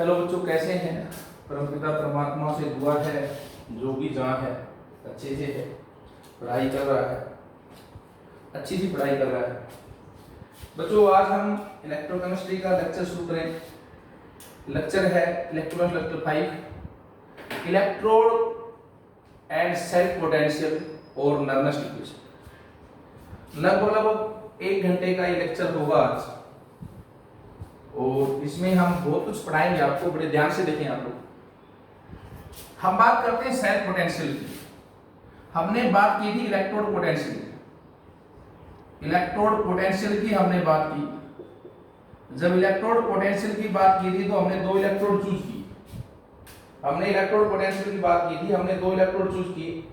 Hello बच्चों, कैसे हैं। परमपिता परमात्मा से दुआ है जो भी जहाँ है अच्छे से है, पढ़ाई कर रहा है, अच्छी सी पढ़ाई कर रहा है। बच्चों आज हम इलेक्ट्रोकेमिस्ट्री का लेक्चर शुरू करें। लेक्चर है electron lecture 5, electrode and self potential और नर्नस इक्वेशन। लगभग 1 घंटे का ये लेक्चर होगा आज, और इसमें हम बहुत कुछ पढ़ाएंगे आपको। बड़े ध्यान से देखें आप लोग। हम बात करते हैं सेल्फ पोटेंशियल की। हमने बात की थी इलेक्ट्रोड पोटेंशियल की। इलेक्ट्रोड पोटेंशियल की हमने बात की। जब इलेक्ट्रोड पोटेंशियल की बात की थी तो हमने 2 इलेक्ट्रोड चूज की। हमने इलेक्ट्रोड पोटेंशियल की बात की थी, हमने 2 इलेक्ट्रोड चूज किए।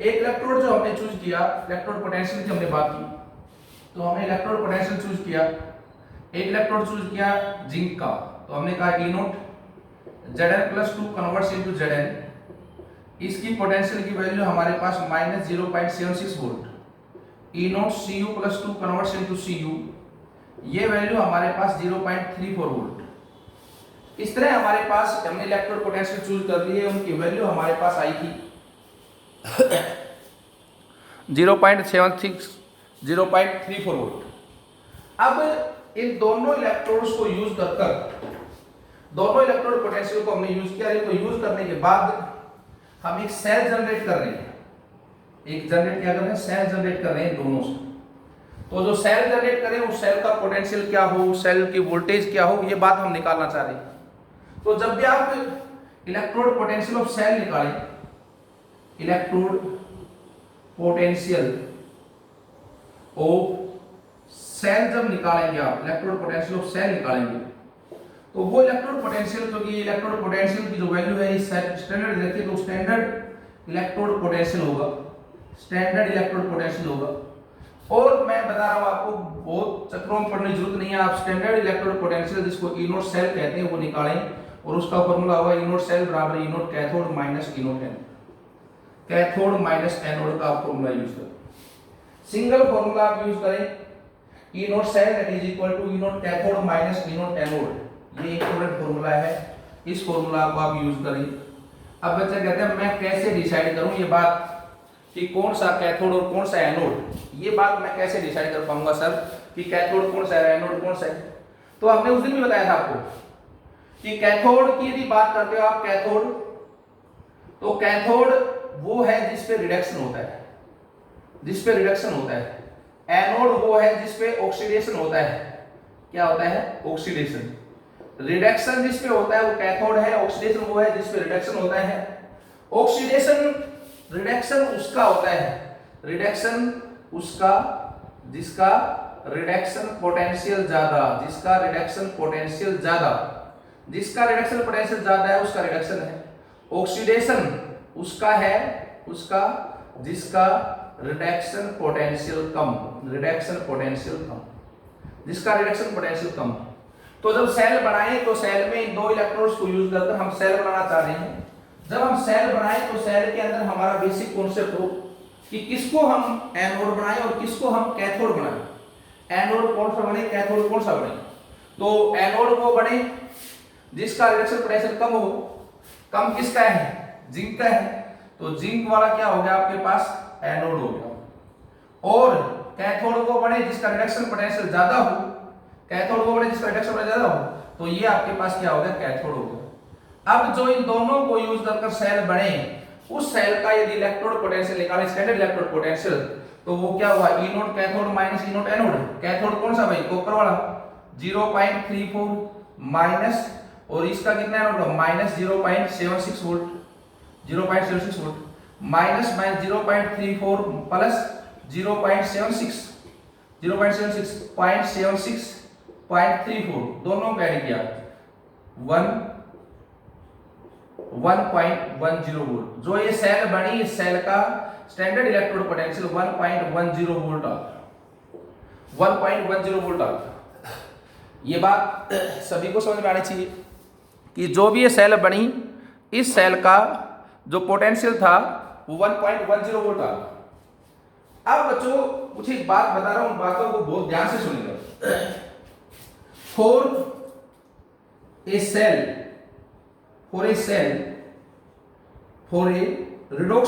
एक इलेक्ट्रोड जो हमने चूज किया, इलेक्ट्रोड पोटेंशियल की हमने बात की, तो हमने इलेक्ट्रोड पोटेंशियल चूज किया। एक इलेक्ट्रोड चूज किया जिंक का, तो हमने कहा E note Zn+2 converts into Zn। इसकी पोटेंशियल की वैल्यू हमारे पास -0.76 volt. E note Cu+2 converts into Cu, ये वैल्यू हमारे पास 0.34 वोल्ट। इस तरह हमारे पास हमने इलेक्ट्रोड पोटेंशियल चूज कर ली है, उनकी वैल्यू हमारे पास आई थी 0.76 0.34 वोल्ट। अब इन दोनों इलेक्ट्रोड्स को यूज कर दोनों इलेक्ट्रोड पोटेंशियल को हमने यूज किया। इनको यूज करने के बाद हम एक सेल जनरेट कर रहे हैं। एक जनरेट क्या कर रहे हैं? सेल जनरेट कर रहे हैं दोनों से। तो जो सेल जनरेट करें उस सेल का पोटेंशियल क्या हो, सेल की वोल्टेज क्या हो, ये बात हम निकालना चाह रहे हैं। तो जब भी आप इलेक्ट्रोड पोटेंशियल ऑफ सेल निकालें, इलेक्ट्रोड पोटेंशियल ऑफ सेल जब निकालेंगे आप, इलेक्ट्रोड पोटेंशियल ऑफ सेल निकालेंगे, तो वो इलेक्ट्रोड पोटेंशियल, क्योंकि इलेक्ट्रोड पोटेंशियल की जो वैल्यू है इस स्टैंडर्ड देखिए, तो स्टैंडर्ड इलेक्ट्रोड पोटेंशियल होगा, स्टैंडर्ड इलेक्ट्रोड पोटेंशियल होगा। और मैं बता रहा हूं आपको, बहुत चक्रों में पढ़ने की जरूरत नहीं है। आप स्टैंडर्ड इलेक्ट्रोड पोटेंशियल जिसको E नोट सेल कहते हैं वो निकालें, और उसका फॉर्मूला होगा E नोट सेल बराबर E nought cathode minus E nought anode. Cathode minus anode का आप फॉर्मूला यूज करें। सिंगल फॉर्मूला आप यूज करें, E nought cell that is equal to E nought cathode minus E nought anode. ये equivalent formula है, इस formula को आप यूज करें। अब बच्चा कहते हैं मैं कैसे डिसाइड करूं ये बात कि कौन सा कैथोड और कौन सा एनोड, ये बात मैं कैसे डिसाइड कर पाऊंगा सर कि कैथोड कौन सा है, एनोड कौन सा है। तो हमने उस दिन भी बताया था आपको कि कैथोड की यदि बात करते हो आप, कैथोड, तो कैथोड वो है जिस पे रिडक्शन होता है, जिस पे रिडक्शन होता है। एनोड वो है जिस पे ऑक्सीडेशन होता है। क्या होता है? ऑक्सीडेशन। रिडक्शन जिस पे होता है वो कैथोड है, ऑक्सीडेशन वो है जिस पे रिडक्शन होता है। ऑक्सीडेशन रिडक्शन उसका होता है, रिडक्शन उसका जिसका रिडक्शन पोटेंशियल ज्यादा, जिसका रिडक्शन पोटेंशियल ज्यादा, जिसका रिडक्शन पोटेंशियल ज्यादा है उसका रिडक्शन है। ऑक्सीडेशन उसका है, उसका जिसका रिडक्शन पोटेंशियल कम, रिडक्शन पोटेंशियल कम, जिसका रिडक्शन पोटेंशियल कम। तो जब सेल बनाएं तो सेल में इन 2 इलेक्ट्रोड्स को यूज करकर हम सेल बनाना चाह रहे हैं। जब हम सेल बनाएं तो सेल के अंदर हमारा बेसिक कॉन्सेप्ट हो कि किसको हम एनोड बनाएं और किसको हम कैथोड बनाएं। एनोड कौन सा बने, कैथोड कौन सा बने। तो एनोड वो बने जिसका रिडक्शन पोटेंशियल कम हो। कम किसका है? जिंक का है, तो जिंक वाला क्या हो गया आपके पास? एनोड हो गया। और कैथोड वो बने जिसका रिडक्शन पोटेंशियल ज्यादा हो, कैथोड वो बने जिसका रिडक्शन पोटेंशियल ज्यादा हो, तो ये आपके पास क्या हो गया? कैथोड हो गया। अब जो इन दोनों को यूज कर सेल बने, उस सेल का यदि इलेक्ट्रोड पोटेंशियल निकालें, स्टैंडर्ड इलेक्ट्रोड पोटेंशियल, तो वो क्या हुआ? E nought cathode minus E nought anode. Cathode कौन सा भाई? कॉपर वाला, 0.34 माइनस, और इसका कितना एनोड का? -0.76 वोल्ट, 0.76 वोल्ट माइनस 0.34 प्लस 0.76 0.76.34 दोनों को ऐड किया 1.10 वोल्ट। जो ये सेल बनी, इस सेल का स्टैंडर्ड इलेक्ट्रोड पोटेंशियल 1.10 वोल्ट आ गया, 1.10 वोल्ट आ गया। ये बात सभी को समझ में आनी चाहिए कि जो भी ये सेल बनी, इस सेल का जो पोटेंशियल था वो 1.10 वोल्ट आ गया। अब बच्चों कुछ एक बात बता रहा हूं, बातों को बहुत ध्यान से सुनिएगा। For a cell for a redox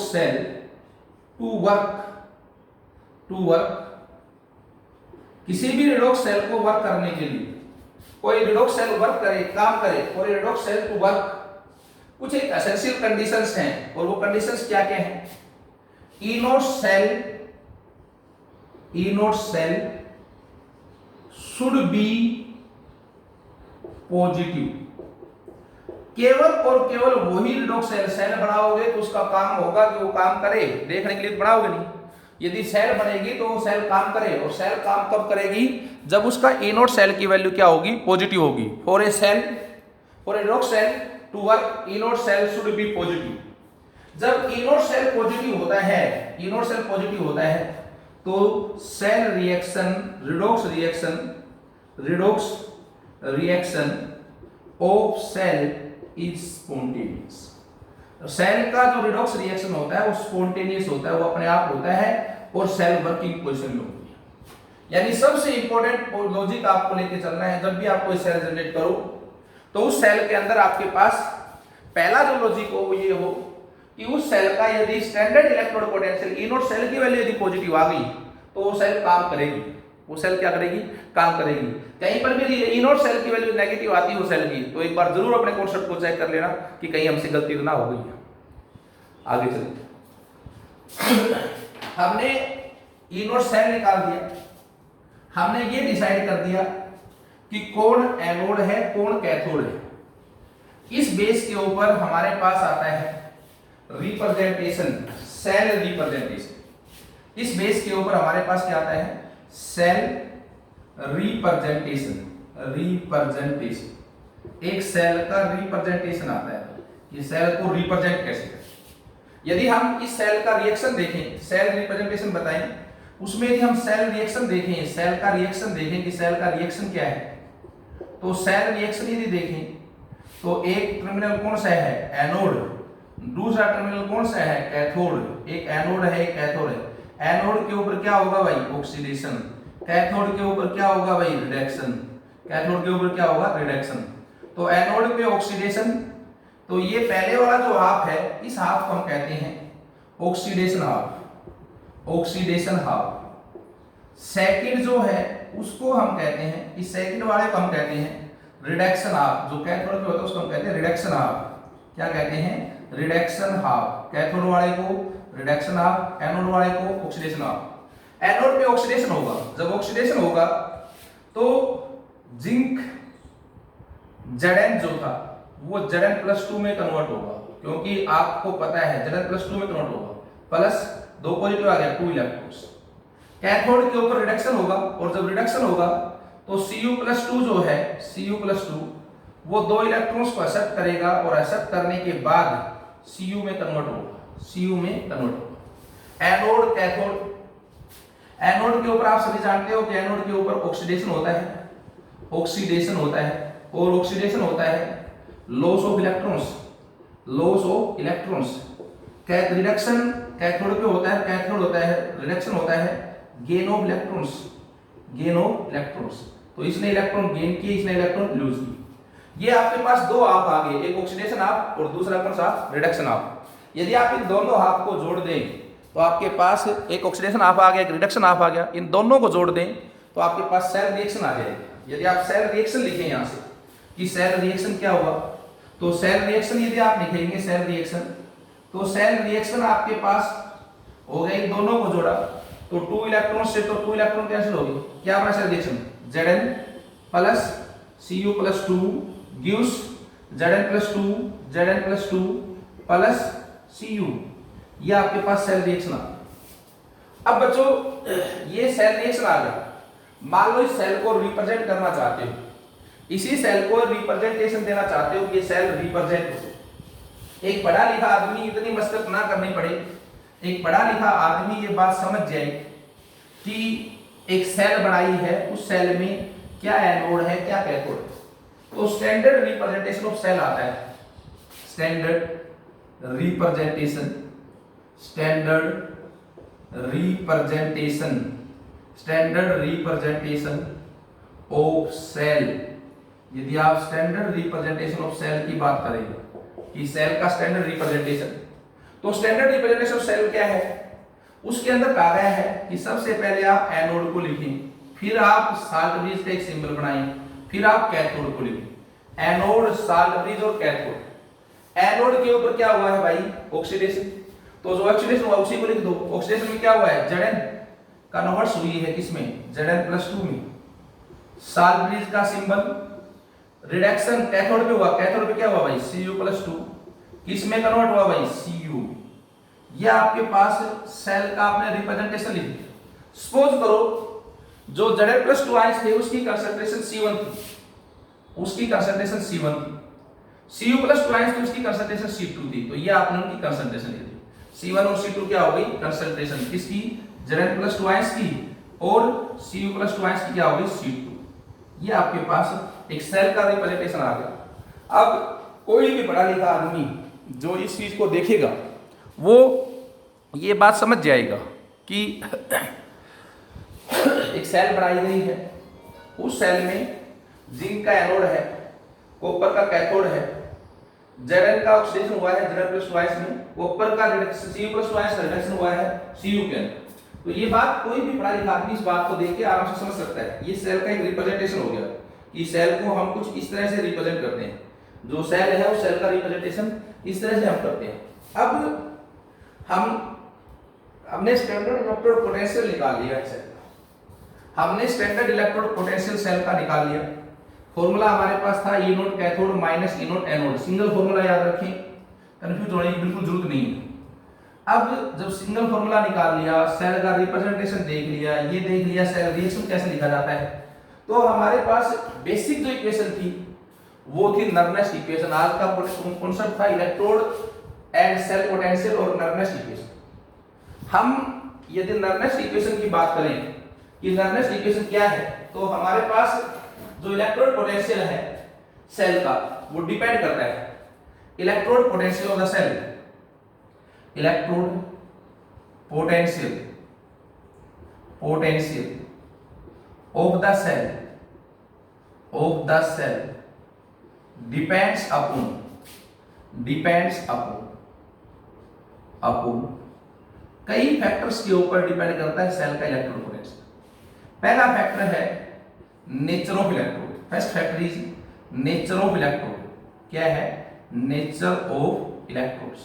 cell to work किसी भी redox cell को वर्क करने के लिए, कोई redox cell वर्क करे, काम करे, for a redox cell to work, कुछ एक एसेंशियल कंडीशंस हैं, और वो कंडीशंस क्या क्या हैं? E nought cell should be positive. केवल और केवल वही रिडॉक्स सेल बनाओगे तो उसका काम होगा कि वो काम करे, देखने के लिए बनाओगे नहीं। यदि सेल बनेगी तो वो सेल काम करे, और सेल काम कब करेगी? जब उसका इनोड सेल की वैल्यू क्या होगी? पॉजिटिव होगी। For a redox cell to work, E nought cell should be positive. जब इनोड सेल पॉजिटिव होता है तो cell reaction, redox reaction of cell is spontaneous. Cell का जो रिडॉक्स रिएक्शन होता है वो स्पॉन्टेनियस होता है, वो अपने आप होता है, और सेल वर्किंग पोजीशन में होती है। यानी सबसे इंपॉर्टेंट लॉजिक आपको लेके चलना है, जब भी आप कोई सेल जनरेट करो तो उस सेल के अंदर आपके पास पहला जो लॉजिक हो वो ये हो कि उस सेल का यदि standard electrode potential, E nought cell की वैल्यू यदि पॉजिटिव आ गई तो वो सेल काम करेगी। वो सेल क्या करेगी? काम करेगी। कहीं पर भी इनोड सेल की वैल्यू नेगेटिव आती है वो सेल की, तो एक बार जरूर अपने कॉन्सेप्ट को चेक कर लेना कि कहीं हमसे गलती तो ना हो गई है। आगे चलते, हमने इनोड सेल निकाल दिया, हमने ये डिसाइड कर दिया कि कौन एनोड है कौन कैथोड है। इस बेस के ऊपर हमारे पास आता है रिप्रेजेंटेशन, सेल रिप्रेजेंटेशन। इस बेस के ऊपर हमारे पास क्या आता है? Cell representation. एक सेल का रिप्रेजेंटेशन आता है कि सेल को रिप्रेजेंट कैसे करें। यदि हम इस सेल का रिएक्शन देखें, सेल रिप्रेजेंटेशन बताएं, उसमें यदि हम सेल रिएक्शन देखें, सेल का रिएक्शन देखें कि सेल का रिएक्शन क्या है, तो सेल रिएक्शन यदि देखें तो एक टर्मिनल कौन सा है? एनोड। दूसरा टर्मिनल कौन सा है? कैथोड। एक एनोड है, एक कैथोड है। एनोड के ऊपर क्या होगा भाई? ऑक्सीडेशन। कैथोड के ऊपर क्या होगा भाई? रिडक्शन। कैथोड के ऊपर क्या होगा? रिडक्शन। तो एनोड पे ऑक्सीडेशन, तो ये पहले वाला जो हाफ है, इस हाफ को हम कहते हैं ऑक्सीडेशन हाफ। सेकंड जो है उसको हम कहते हैं, इस सेकंड वाले को हम कहते हैं रिडक्शन हाफ। जो कैथोड पे होता है उसको हम कहते हैं रिडक्शन हाफ। क्या कहते हैं? Reduction half. कैथोड वाले को रिडक्शन हाफ, एनोड वाले को ऑक्सीडेशन हाफ। एनोड पे ऑक्सीडेशन होगा, जब ऑक्सीडेशन होगा तो जिंक Zn जो था वो Zn+2 में कन्वर्ट होगा, क्योंकि आपको पता है Zn+2 में कन्वर्ट होगा, प्लस 2 पॉजिटिव आ गया, 2 इलेक्ट्रॉन्स। कैथोड के ऊपर रिडक्शन होगा, और जब रिडक्शन होगा तो Cu+2 जो है, Cu+2 वो 2 इलेक्ट्रॉन्स को एक्सेप्ट करेगा, और एक्सेप्ट करने के बाद Cu में कन्वर्ट होगा। Anode cathode. एनोड के ऊपर आप सभी जानते हो कि एनोड के ऊपर ऑक्सीडेशन होता है, और ऑक्सीडेशन होता है loss of electrons. Reduction cathode पे होता है, रिडक्शन होता है गेन ऑफ इलेक्ट्रॉन्स। तो इसने इलेक्ट्रॉन गेन किए, इसने इलेक्ट्रॉन लूज किए। ये आपके पास दो हाफ आ गए, एक ऑक्सीडेशन हाफ और दूसरा कौन सा? Reduction half. यदि आप इन दोनों हाफ को जोड़ दें तो आपके पास एक ऑक्सीडेशन हाफ आ गया, एक रिडक्शन हाफ आ गया। इन दोनों को जोड़ दें तो आपके पास सेल रिएक्शन आ जाएगा। यदि आप सेल रिएक्शन लिखें यहां से कि सेल रिएक्शन क्या हुआ, तो सेल रिएक्शन यदि आप लिखेंगे सेल रिएक्शन आपके पास हो गया, इन दोनों को जोड़ा तो 2 इलेक्ट्रॉन से, तो 2 इलेक्ट्रॉन कैंसिल हो गए। क्या बना cell reaction? Zn plus Cu+2 gives Zn+2 plus Cu। ये आपके पास सेल रिएक्शन आ गया। अब बच्चों ये सेल रिएक्शन आ गया, मान लो इस सेल को रिप्रेजेंट करना चाहते हो, इसी सेल को रिप्रेजेंटेशन देना चाहते हो कि ये सेल रिप्रेजेंट हो। एक पढ़ा लिखा आदमी, इतनी मशक्कत ना करनी पड़े, एक पढ़ा लिखा आदमी ये बात समझ जाए कि एक सेल बनाई है, उस सेल में क्या एनोड है क्या कैथोड है। तो स्टैंडर्ड रिप्रेजेंटेशन ऑफ सेल आता है, स्टैंडर्ड रिप्रेजेंटेशन ऑफ सेल यदि आप स्टैंडर्ड रिप्रेजेंटेशन ऑफ सेल की बात करें कि सेल का स्टैंडर्ड रिप्रेजेंटेशन, तो स्टैंडर्ड रिप्रेजेंटेशन ऑफ सेल क्या है, उसके अंदर कहा गया है कि सबसे पहले आप एनोड को लिखें, फिर आप साल्ट ब्रिज का एक सिंबल बनाएं, फिर आप कैथोड को लिखें। एनोड, साल्ट ब्रिज और कैथोड। एनोड के ऊपर क्या हुआ है भाई, ऑक्सीडेशन, तो जो ऑक्सीडेशन हुआ उसी को लिख दो। ऑक्सीडेशन में क्या हुआ है, Zn कन्वर्ट्स हुई है किसमें, Zn+2 में। साल्ट ब्रिज का सिंबल, रिडक्शन कैथोड पे हुआ, कैथोड पे क्या हुआ भाई, Cu+2, किसमें कन्वर्ट हुआ भाई, Cu। ये आपके पास सेल का आपने रिप्रेजेंटेशन लिख दिया। सपोज करो जो Zn+2 आयंस थे उसकी कंसंट्रेशन C1 थी, उसकी कंसंट्रेशन C1 थी। Cu+2 आयंस थे उसकी कंसंट्रेशन C2 थी, तो ये आपने उनकी कंसंट्रेशन लिख दी। C1 और C2 क्या हो गई, कंसंट्रेशन किसकी, Zn+2 आयंस की, और Cu+2 आयंस की क्या हो गई, C2। ये आपके पास एक सेल का रिप्रेजेंटेशन आ गया। अब कोई भी पढ़ा लिखा आदमी जो इस चीज को देखेगा वो ये बात समझ जाएगा कि एक सेल बनाई गई है, उस सेल में जिंक का एनोड है, कॉपर का कैथोड है, Zn का ऑक्सीडेशन हुआ है Zn+2 आयंस में, कॉपर का Cu+2 आयंस रिडक्शन हुआ है Cu के अंदर। तो ये बात कोई भी पढ़ा लिखा आदमी इस बात को देख के आराम से समझ सकता है। ये सेल का एक रिप्रेजेंटेशन हो गया कि सेल को हम कुछ इस तरह से रिप्रेजेंट करते हैं, जो सेल है उस सेल का रिप्रेजेंटेशन इस तरह से हम करते हैं। अब हमने स्टैंडर्ड इलेक्ट्रोड पोटेंशियल निकाल लिया सेल का, हमने स्टैंडर्ड इलेक्ट्रोड पोटेंशियल सेल का निकाल लिया। फॉर्मूला हमारे पास था E nought cathode minus E nought anode, single formula याद रखें, कंफ्यूज होने की बिल्कुल जरूरत नहीं है। अब जब सिंगल फॉर्मूला निकाल लिया, सेल का रिप्रेजेंटेशन देख लिया, ये देख लिया सेल रिएक्शन कैसे लिखा जाता है, तो हमारे पास बेसिक जो इक्वेशन थी वो थी नर्नेस्ट इक्वेशन। आज का कॉन्सेप्ट था इलेक्ट्रोड एंड सेल पोटेंशियल और नर्नेस्ट इक्वेशन। हम यदि नर्नेस्ट इक्वेशन की बात करें कि नर्नेस्ट इक्वेशन क्या है, तो हमारे पास जो इलेक्ट्रोड पोटेंशियल है सेल का वो डिपेंड करता है electrode potential of the cell, electrode potential of the cell depends upon कई फैक्टर्स के ऊपर डिपेंड करता है सेल का इलेक्ट्रोड पोटेंशियल। पहला फैक्टर है nature of electrode, first factor is nature of electrode. क्या है, नेचर ऑफ इलेक्ट्रोड्स,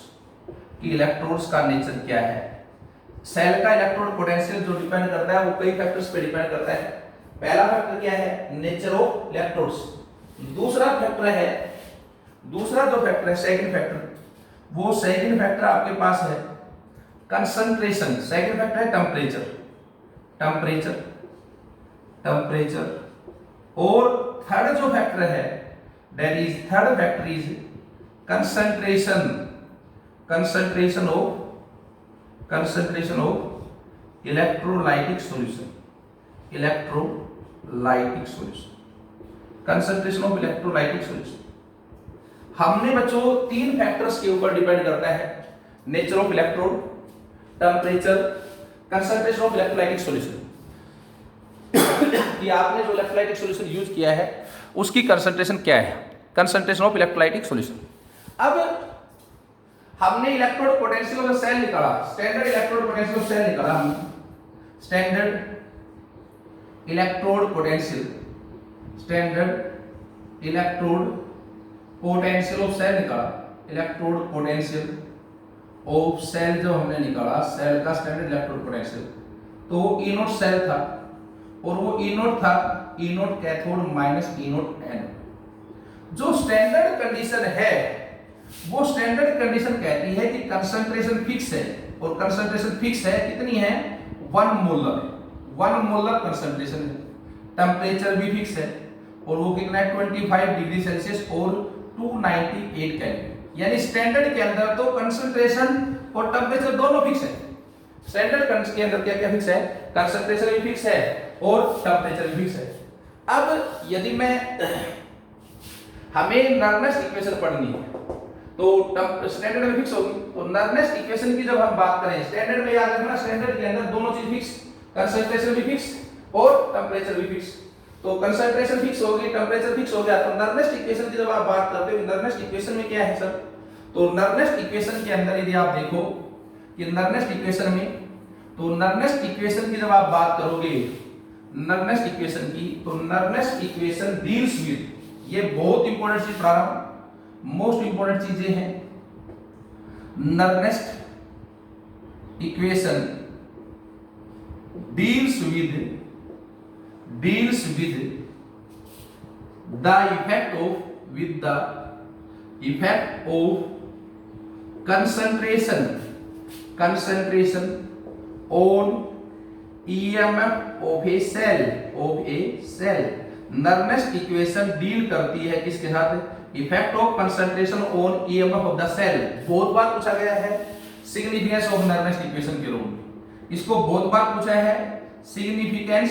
कि इलेक्ट्रोड्स का नेचर क्या है। सेल का इलेक्ट्रोड पोटेंशियल जो डिपेंड करता है वो कई फैक्टर्स पे डिपेंड करता है। पहला फैक्टर क्या है, नेचर ऑफ इलेक्ट्रोड्स। दूसरा जो फैक्टर है सेकंड फैक्टर, वो सेकंड फैक्टर आपके पास है कंसंट्रेशन, सेकंड फैक्टर है टेम्परेचर, और थर्ड जो फैक्टर है that is third factor is concentration of electrolytic solution, concentration of electrolytic solution. हमने बच्चों तीन फैक्टर्स के ऊपर डिपेंड करता है, nature of electrode, temperature, concentration of electrolytic solution. कि आपने जो इलेक्ट्रोलाइटिक सॉल्यूशन यूज किया है उसकी कंसंट्रेशन क्या है, कंसंट्रेशन ऑफ इलेक्ट्रोलाइटिक सॉल्यूशन। अब हमने इलेक्ट्रोड पोटेंशियल ऑफ सेल निकाला, standard electrode potential of cell निकाला हमने, standard electrode potential of cell निकाला, इलेक्ट्रोड पोटेंशियल ऑफ सेल जो हमने निकाला, सेल का स्टैंडर्ड इलेक्ट्रोड पोटेंशियल, तो वो E नोट सेल था और वो E नोट था E nought cathode minus E nought anode. जो स्टैंडर्ड कंडीशन है वो स्टैंडर्ड कंडीशन कहती है कि कंसंट्रेशन फिक्स है, और कंसंट्रेशन फिक्स है कितनी है, 1 मोलर कंसंट्रेशन है। टेम्परेचर भी फिक्स है और वो कितना है 25 डिग्री सेल्सियस और 298 केल्विन। यानी स्टैंडर्ड के अंदर तो कंसंट्रेशन और टेम्परेचर दोनों फिक्स है। स्टैंडर्ड के अंदर क्या क्या फिक्स है, कंसंट्रेशन भी फिक्स है और टेम्परेचर भी फिक्स है। अब यदि हमें नर्नेस्ट इक्वेशन पढ़नी है तो स्टैंडर्ड में फिक्स होगी, तो नर्नेस्ट इक्वेशन की जब हम बात करें, स्टैंडर्ड में याद रखना स्टैंडर्ड के अंदर दोनों चीज फिक्स, कंसंट्रेशन भी फिक्स और टेम्परेचर भी फिक्स। तो कंसंट्रेशन फिक्स हो गई, टेम्परेचर फिक्स हो गया, तो नर्नेस्ट इक्वेशन की जब आप बात करते हो, नर्नेस्ट इक्वेशन में क्या है सर, तो नर्नेस्ट इक्वेशन के अंदर यदि आप देखो कि नर्नेस्ट इक्वेशन में, तो नर्नेस्ट इक्वेशन की जब आप बात करोगे नर्नेस्ट इक्वेशन की, तो नर्नेस्ट इक्वेशन डील्स विद, ये बहुत इंपॉर्टेंट चीज, प्रारंभ मोस्ट इंपॉर्टेंट चीजें हैं, नर्नेस्ट equation deals with the effect of concentration on EMF of a cell। Nernst equation deal करती है किसके साथ, effect of concentration on EMF of the cell. बहुत बार पूछा गया है सिग्निफिकेंस ऑफ नर्नेस्ट इक्वेशन के रूप में, इसको बहुत बार पूछा है, सिग्निफिकेंस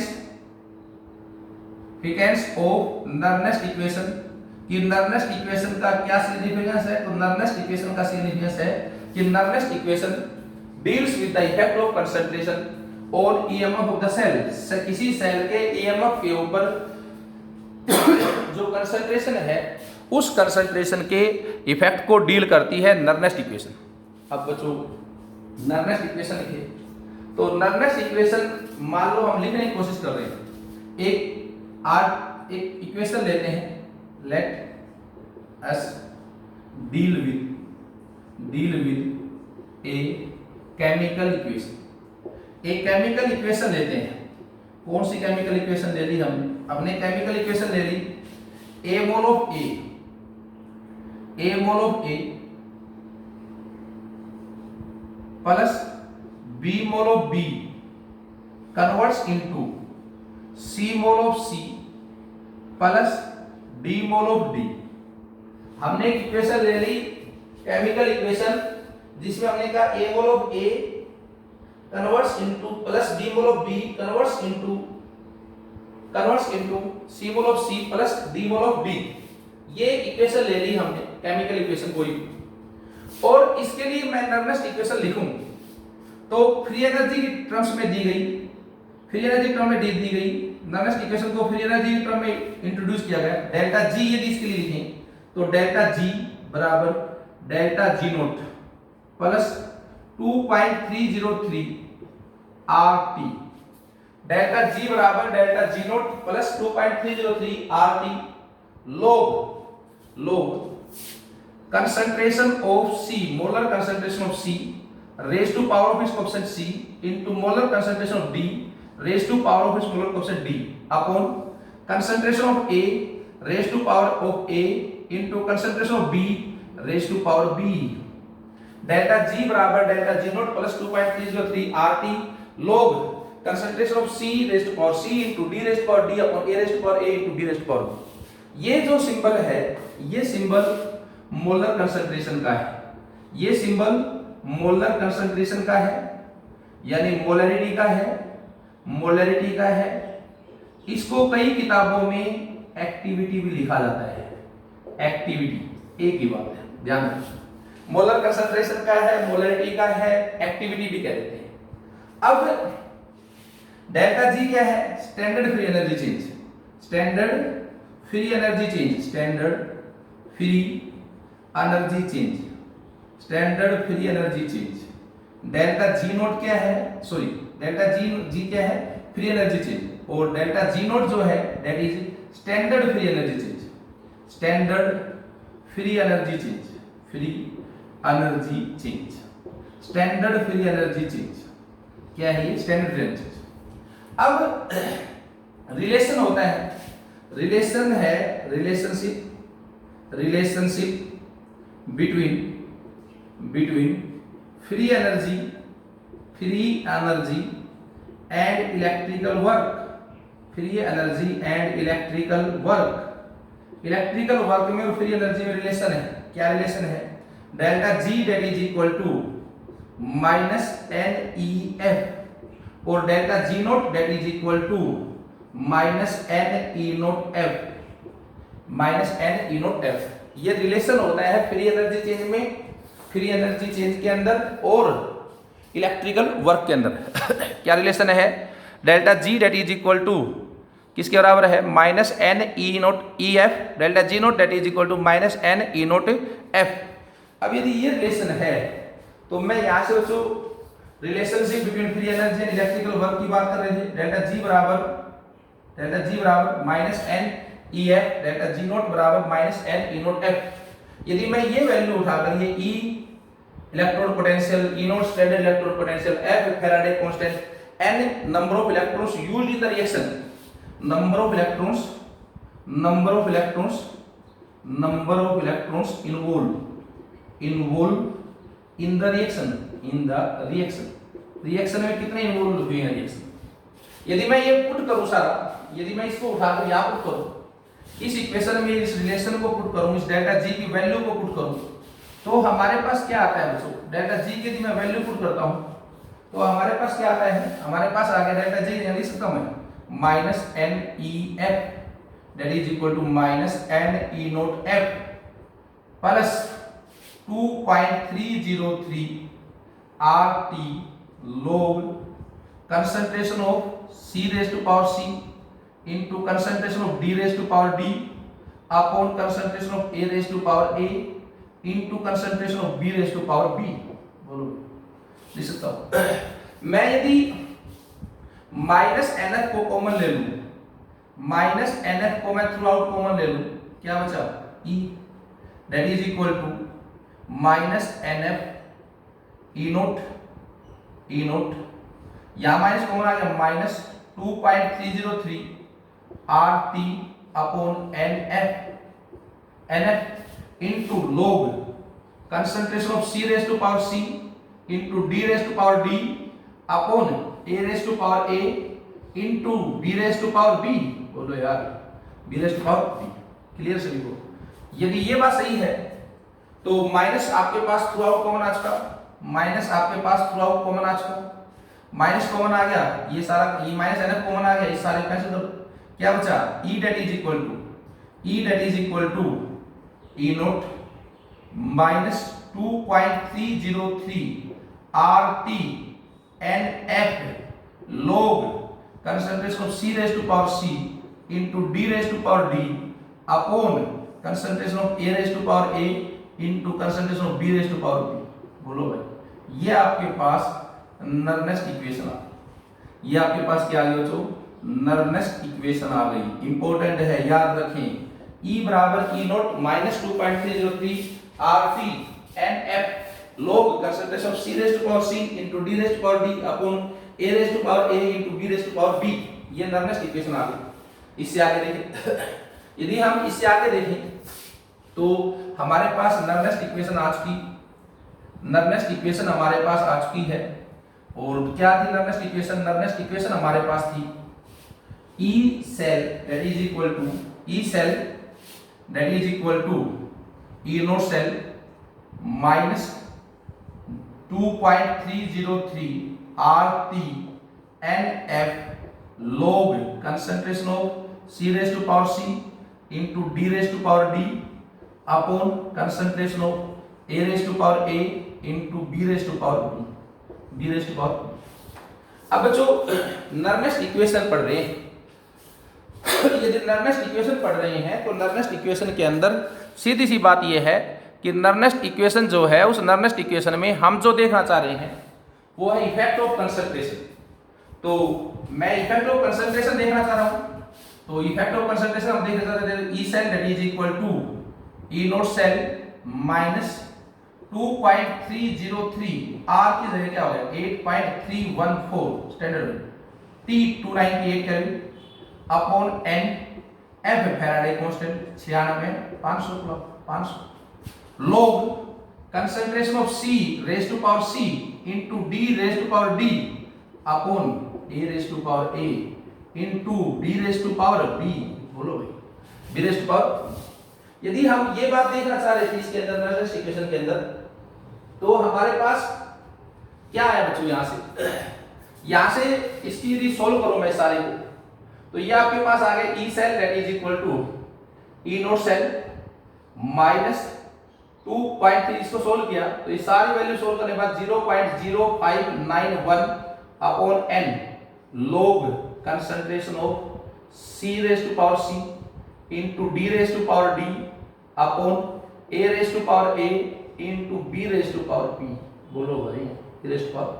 ऑफ नर्नेस्ट इक्वेशन, कि नर्नेस्ट इक्वेशन का क्या सिग्निफिकेंस है, तो नर्नेस्ट इक्वेशन का सिग्निफिकेंस है कि Nernst equation deals with the effect of concentration on EMF of the cell. किसी सेल के EMF के ऊपर जो कंसंट्रेशन है, उस कंसंट्रेशन के इफेक्ट को डील करती है नर्नेस्ट इक्वेशन। अब बच्चों नर्नेस्ट इक्वेशन लिखिए, तो नर्नेस्ट इक्वेशन मान लो हम लिखने की कोशिश कर रहे हैं, एक इक्वेशन लेते हैं, let us deal with a chemical equation. एक केमिकल इक्वेशन लेते हैं, कौन सी केमिकल इक्वेशन ले ली हमने, हमने केमिकल इक्वेशन ले ली A mole of A plus B mole of B converts into C mole of C plus D mole of D। हमने एक इक्वेशन ले ली केमिकल इक्वेशन, जिसमें हमने कहा A mole of A converts into plus D mole of B converts into C mole of C plus D mole of B। ये equation ले ली हमने chemical equation कोई, और इसके लिए मैं नर्नेस्ट इक्वेशन लिखूं तो फ्री एनर्जी की टर्म्स में दी गई, फ्री एनर्जी टर्म में दी गई, नर्नेस्ट इक्वेशन को फ्री एनर्जी टर्म में इंट्रोड्यूस किया गया। डेल्टा जी यदि इसके लिए लिखें तो डेल्टा जी बराबर delta G naught plus 2.303 RT। Delta G बराबर delta G naught plus 2.303 RT log concentration of C, molar concentration of C raised to power of its coefficient C into molar concentration of D raised to power of its molar coefficient D upon concentration of A raised to power of A into concentration of B raised to power B। Delta G बराबर delta G note plus 2.303 RT log concentration of C raised to power C into D raised to power D upon A raised to power A into D raised to power B। ये जो symbol है, ये symbol molar concentration का है, ये symbol molar concentration का है, यानी मोलरिटी का है। इसको कई किताबों में एक्टिविटी भी लिखा जाता है, एक्टिविटी एक ही बात है, ध्यान रखिए। मोलर कंसंट्रेशन का है, मोलरिटी का है, एक्टिविटी भी कह देते हैं। अब डेल्टा जी क्या है, standard free energy change, standard free energy change, standard free energy change, standard free energy change. Delta G note क्या है, सॉरी डेल्टा जी क्या है, फ्री एनर्जी चेंज, और डेल्टा जी नोट जो है that is standard free energy change, standard free energy change, free energy change, standard free energy change क्या है, ये स्टैंडर्ड फ्री एनर्जी चेंज। अब रिलेशन होता है, रिलेशन है relationship between free energy and electrical work, free energy and electrical work में और free energy में रिलेशन है। क्या रिलेशन है, delta G that is equal to minus NEF और delta G nought that is equal to minus NE nought F। ये relation होता है फ्री एनर्जी चेंज में, फ्री एनर्जी चेंज के अंदर और इलेक्ट्रिकल वर्क के अंदर। क्या रिलेशन है, delta G that is equal to किसके बराबर है minus N E nought E F delta G nought that is equal to minus N E note F. अब यदि ये रिलेशन है तो मैं यहां से बच्चों relationship between free energy and electrical work की बात कर रहे थे। डेल्टा जी बराबर minus N E F delta G naught बराबर minus N E note F. यदि मैं ये वैल्यू उठाकर ये E electrode potential E naught standard electrode potential F Faraday constant N number of electrons used in the reaction number of electrons involved in the reaction में कितने involve हुए हैं reaction. यदि मैं ये पुट करूं सारा, यदि मैं इसको उठाकर यहां पुट करूं इस इक्वेशन में, इस रिलेशन को पुट करूं, इस डेल्टा जी की वैल्यू को पुट करूं, तो हमारे पास क्या आता है बच्चों, डेल्टा जी की यदि मैं वैल्यू पुट करता हूं तो हमारे पास क्या आता है, हमारे पास आ गया डेल्टा जी लिख सकता हूं मैं minus N E F that is equal to minus N E note F plus 2.303 R T log concentration of C raised to power C into concentration of D raised to power D upon concentration of A raised to power A into concentration of B raised to power B। बोलो लिख सकता हूं मैं, यदि minus N F को common ले लूं, minus N F को मैं थ्रू आउट कॉमन ले लूं, क्या बचा E that is equal to minus N F E nought यहां माइनस कॉमन आ गया minus 2.303 R T upon N F into log concentration of C raised to power C into D raised to power D upon A raised to power A into B raised to power B। बोलो यार B raised to power B clear सभी को। यदि ये बात सही है तो माइनस आपके पास थ्रू आउट कॉमन आ चुका, माइनस आपके पास थ्रू आउट कॉमन आ चुका, माइनस कॉमन आ गया, ये सारा ये माइनस एन एफ कॉमन आ गया, इस सारे कैंसिल कर, क्या बचा E that is equal to E nought minus 2.303 R T N F log concentration of C raised to power C into D raised to power D upon concentration of A raised to power A into concentration of B raised to power B। बोलो भाई ये आपके पास नर्नेस्ट equation आ गई, ये आपके पास क्या आ गया बच्चों, नर्नेस्ट इक्वेशन आ गई। इंपॉर्टेंट है याद रखें, E बराबर E nought minus 2.303 R T N F log concentration of C raised to power C into D raised to power D upon A raised to power A into B raised to power B। ये नर्नेस्ट equation आ गई। इससे आगे देखें यदि हम इससे आगे देखें तो हमारे पास नर्नेस्ट इक्वेशन आ चुकी, नर्नेस्ट इक्वेशन हमारे पास आ चुकी है। और क्या थी नर्नेस्ट इक्वेशन, नर्नेस्ट इक्वेशन हमारे पास थी E cell that is equal to E cell that is equal to E node cell minus 2.303 RT NF log concentration of C raised to power C into D raised to power D upon concentration of A raised to power A into B raised to power B raised to power B। अब बच्चों नर्नेस्ट equation पढ़ रहे हैं, यदि नर्नेस्ट equation पढ़ रहे हैं तो नर्नेस्ट इक्वेशन के अंदर सीधी सी बात यह है कि नर्नेस्ट इक्वेशन जो है उस नर्नेस्ट इक्वेशन में हम जो देखना चाह रहे हैं वो है इफेक्ट ऑफ कंसंट्रेशन। तो मैं इफेक्ट ऑफ कंसंट्रेशन देखना चाह रहा हूं, तो इफेक्ट ऑफ कंसंट्रेशन हम देखना चाहते हैं E cell that is equal to E nought cell minus 2.303 R की जगह क्या हो गया 8.314 standard T 298 kelvin upon N F Faraday constant 96 500 log concentration of C raised to power C into D raised to power D upon A raised to power A into D raised to power B। बोलो भाई B raised to power। यदि हम ये बात देखना चाह रहे थे इसके अंदर नर्नेस्ट इक्वेशन के अंदर तो हमारे पास क्या है बच्चों, यहां से इसकी यदि सॉल्व करो मैं सारे को तो ये आपके पास आ गया E cell that is equal to E nought cell minus 2.3, इसको सोल्व किया तो ये सारी वैल्यू सोल्व करने के बाद 0.0591 upon n log concentration of C raised to power C into D raised to power D upon A raised to power A into B raised to power B। बोलो भाई raised to power,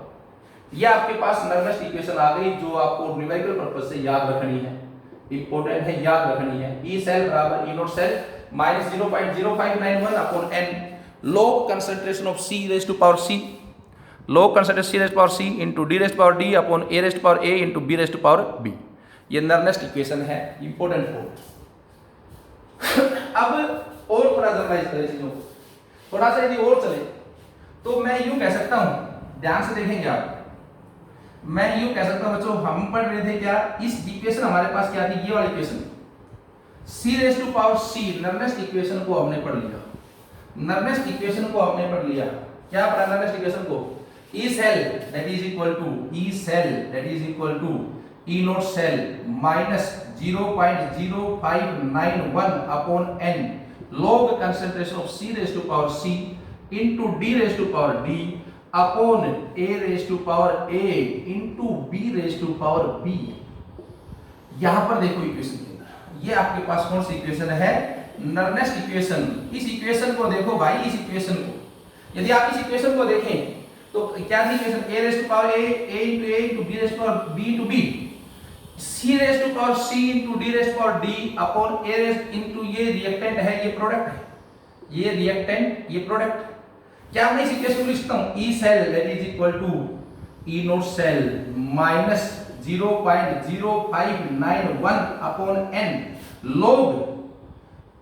ये आपके पास nervous equation आ गई जो आपको numerical purpose से याद रखनी है, इंपॉर्टेंट है, याद रखनी है। E सेल बराबर E nought cell minus 0.0591 upon n log concentration of C raised to power C, log concentration C raised to power C into D raised to power D upon A raised to power A into B raised to power B। ये nervous equation है, important point. अब और थोड़ा generalise करें चीजों को, थोड़ा सा यदि और चले तो मैं यूं कह सकता हूं, ध्यान से देखेंगे आप, मैं यूं कह सकता हूं बच्चों, हम पढ़ रहे थे क्या, इस इक्वेशन हमारे पास क्या थी, ये वाली equation C raise to power C, Nernst equation को हमने पढ़ लिया, नर्वस इक्वेशन को हमने पढ़ लिया। क्या पढ़ा नर्वस इक्वेशन को, E cell that is equal to E cell that is equal to E nought cell minus 0.0591 upon n log concentration of C raised to power C into D raised to power D upon A raised to power A into B raised to power B। यहां पर देखो equation के अंदर, ये आपके पास कौन सी equation है, nervous equation. इस इक्वेशन को देखो भाई, इस इक्वेशन को यदि आप इस इक्वेशन को देखें तो क्या थी equation, A raised to power A into A into B raised to power B into B, C raised to power C into D raised to power D upon A raised into, ये reactant है, ये product है, ये reactant, ये product. क्या मैं इस equation को लिख सकता हूं, E cell that is equal to E nought cell minus 0.0591 upon n log,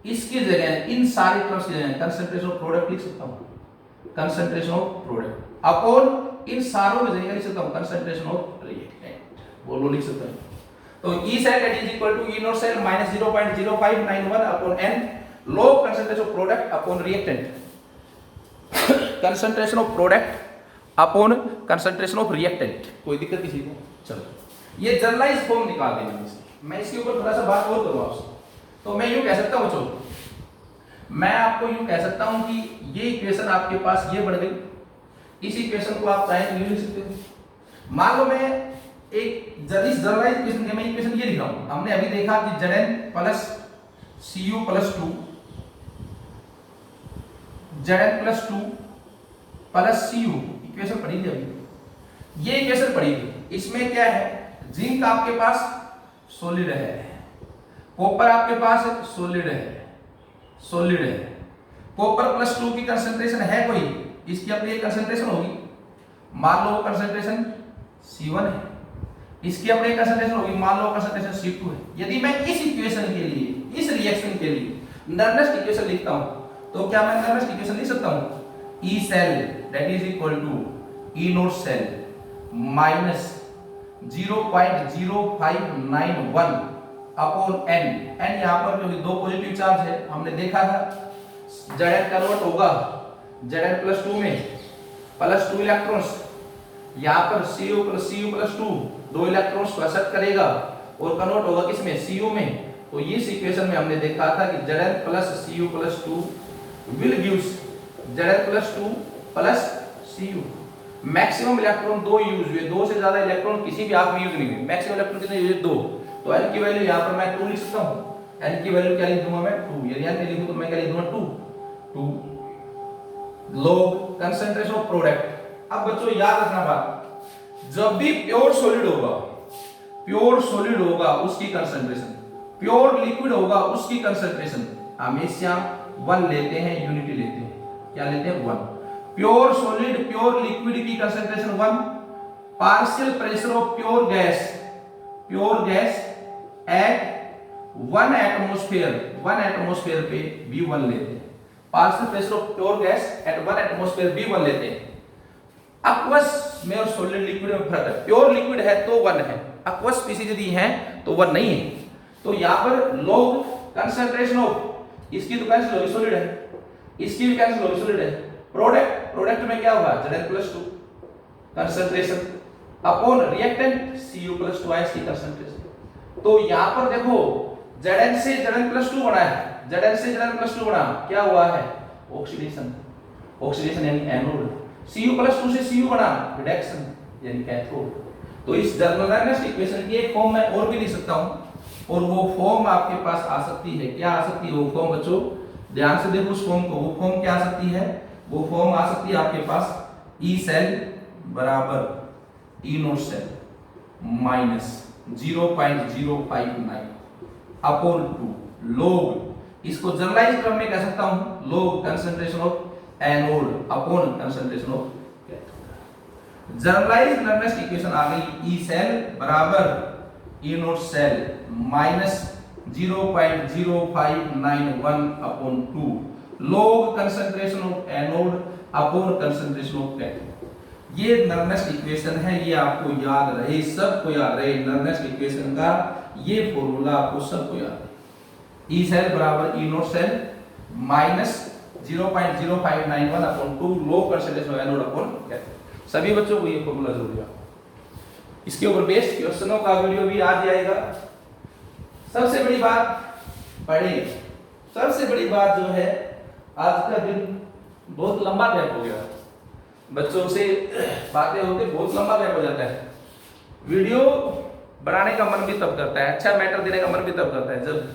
इसकी जगह इन सारी टर्म्स की जगह कंसंट्रेशन ऑफ प्रोडक्ट लिख सकता हूं, कंसंट्रेशन ऑफ प्रोडक्ट अपॉन इन सारों की जगह लिख सकता हूं कंसंट्रेशन ऑफ रिएक्टेंट, बोलो लिख सकता हूं। तो E cell that is equal to E nought cell minus 0.0591 upon n log concentration of product upon reactant, concentration of product upon concentration of reactant। कोई दिक्कत किसी को, चलो ये जनरलाइज फॉर्म निकाल देंगे इसकी, मैं इसके ऊपर थोड़ा सा बात और करूंगा आपसे। तो मैं यूं कह सकता हूं बच्चों, मैं आपको यूं कह सकता हूं कि ये इक्वेशन आपके पास ये बन गई, इस इक्वेशन को आप चाहें तो लिख सकते हो। मान लो मैं एक इस जनरलाइज इक्वेशन में इक्वेशन ये लिख रहा हूं, हमने अभी देखा कि Zn plus Cu plus 2, Zn plus 2 plus Cu equation पढ़ी थी अभी, ये इक्वेशन पढ़ी थी। इसमें क्या है, जिंक आपके पास सॉलिड है, कॉपर आपके पास सॉलिड है, सॉलिड है, कॉपर प्लस 2 की कंसंट्रेशन है कोई, इसकी अपनी एक कंसंट्रेशन होगी, मान लो कंसंट्रेशन C1 है, इसकी अपनी कंसंट्रेशन होगी, मान लो कंसंट्रेशन C2 है। यदि मैं इस इक्वेशन के लिए, इस रिएक्शन के लिए नर्वस इक्वेशन लिखता हूं तो क्या मैं नर्वस इक्वेशन लिख सकता हूं, E cell that is equal to E nought cell minus 0.0591 upon n, n यहां पर क्योंकि दो पॉजिटिव चार्ज है, हमने देखा था Zn कन्वर्ट होगा Zn प्लस 2 में प्लस 2 इलेक्ट्रॉन्स, यहां पर Cu प्लस 2 दो इलेक्ट्रॉन्स को एक्सेप्ट करेगा और कन्वर्ट होगा किसमें, Cu में। तो इस इक्वेशन में हमने देखा था कि Zn plus Cu plus 2 will gives Zn plus 2 plus Cu। Maximum electron दो यूज हुए, दो से ज्यादा इलेक्ट्रॉन किसी भी आप में यूज नहीं हुए, मैक्सिमम इलेक्ट्रॉन कितने यूज, दो। तो n की वैल्यू यहां पर मैं 2 लिख सकता हूं, n की वैल्यू क्या लिख दूंगा मैं, 2। यदि n लिखूं तो मैं क्या लिख दूंगा, 2 log concentration of product। अब बच्चों याद रखना बात, जब भी प्योर सॉलिड होगा, प्योर सॉलिड होगा उसकी कंसंट्रेशन, प्योर लिक्विड होगा उसकी कंसंट्रेशन हमेशा 1 लेते हैं, यूनिटी लेते हैं, क्या लेते हैं, 1। प्योर सॉलिड प्योर लिक्विड की concentration 1, partial pressure of pure gas at 1 atmosphere पे भी 1 लेते हैं, partial pressure of pure gas at 1 atmosphere भी 1 लेते हैं। एक्वस में और सॉलिड लिक्विड में फर्क है, प्योर लिक्विड है तो 1 है, एक्वस स्पीशीज यदि है तो 1 नहीं है। तो यहां पर log कंसंट्रेशन ऑफ, इसकी तो कैंसिल होगी, सॉलिड है, इसकी भी कैंसिल होगी, सॉलिड है। प्रोडक्ट में क्या होगा, Zn plus 2 concentration upon reactant Cu plus 2 की कंसंट्रेशन। तो यहां पर देखो Zn से Zn प्लस 2 बना है, Zn से Zn प्लस 2 बना, क्या हुआ है, ऑक्सीडेशन, ऑक्सीडेशन यानी एनोड। Cu प्लस 2 से Cu बना, रिडक्शन यानी कैथोड। तो इस नर्वस इक्वेशन की एक फॉर्म मैं और भी लिख सकता हूं, और वो फॉर्म आपके पास आ सकती है, क्या आ सकती है वो फॉर्म बच्चों, ध्यान से देखो उस फॉर्म को, वो फॉर्म क्या आ सकती है, वो फॉर्म आ सकती है आपके पास ई सेल बराबर E naught cell minus 0.059 upon 2 लोग, इसको जनरलाइज क्रम में कह सकता हूं, लोग concentration of anode upon concentration of cathode. Generalize Nernst equation आ गई ई सेल बराबर E naught cell minus 0.0591 upon 2 log concentration of anode upon concentration of cathode। ये नर्नेस्ट इक्वेशन है, ये आपको याद रहे, सबको याद रहे, नर्नेस्ट इक्वेशन का ये फॉर्मूला आपको सबको याद रहे। ई सेल बराबर E naught cell minus 0.0591 upon 2 log concentration of anode upon cathode। सभी बच्चों को ये फॉर्मूला जरूर याद। इसके ऊपर बेस्ड क्वेश्चनों का वीडियो भी आ जाएगा। सबसे बड़ी बात पढ़े, सबसे बड़ी बात जो है, आज का दिन बहुत लंबा गैप हो गया, बच्चों से बातें होते बहुत लंबा गैप हो जाता है। वीडियो बनाने का मन भी तब करता है, अच्छा मैटर देने का मन भी तब करता है जब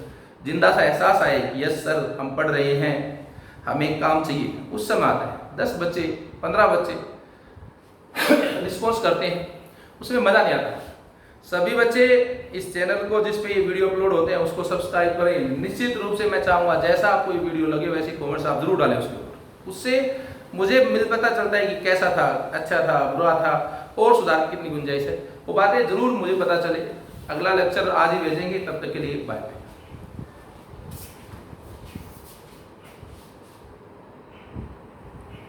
जिंदा सा एहसास आए कि यस सर हम पढ़ रहे हैं, हमें काम चाहिए, उस समय आता है। 10 बच्चे 15 बच्चे रिस्पॉन्स करते हैं, उसमें मजा नहीं आता। सभी बच्चे इस चैनल को जिस पे ये वीडियो अपलोड होते हैं उसको सब्सक्राइब करें। निश्चित रूप से मैं चाहूँगा जैसा आपको ये वीडियो लगे वैसे कमेंट्स आप जरूर डालें उसके ऊपर, उससे मुझे पता चलता है कि कैसा था, अच्छा था, बुरा था, और सुधार की कितनी गुंजाइश है, वो बातें जरूर मुझे पता चले। अगला लेक्चर आज ही भेजेंगे, तब तक के लिए बाय।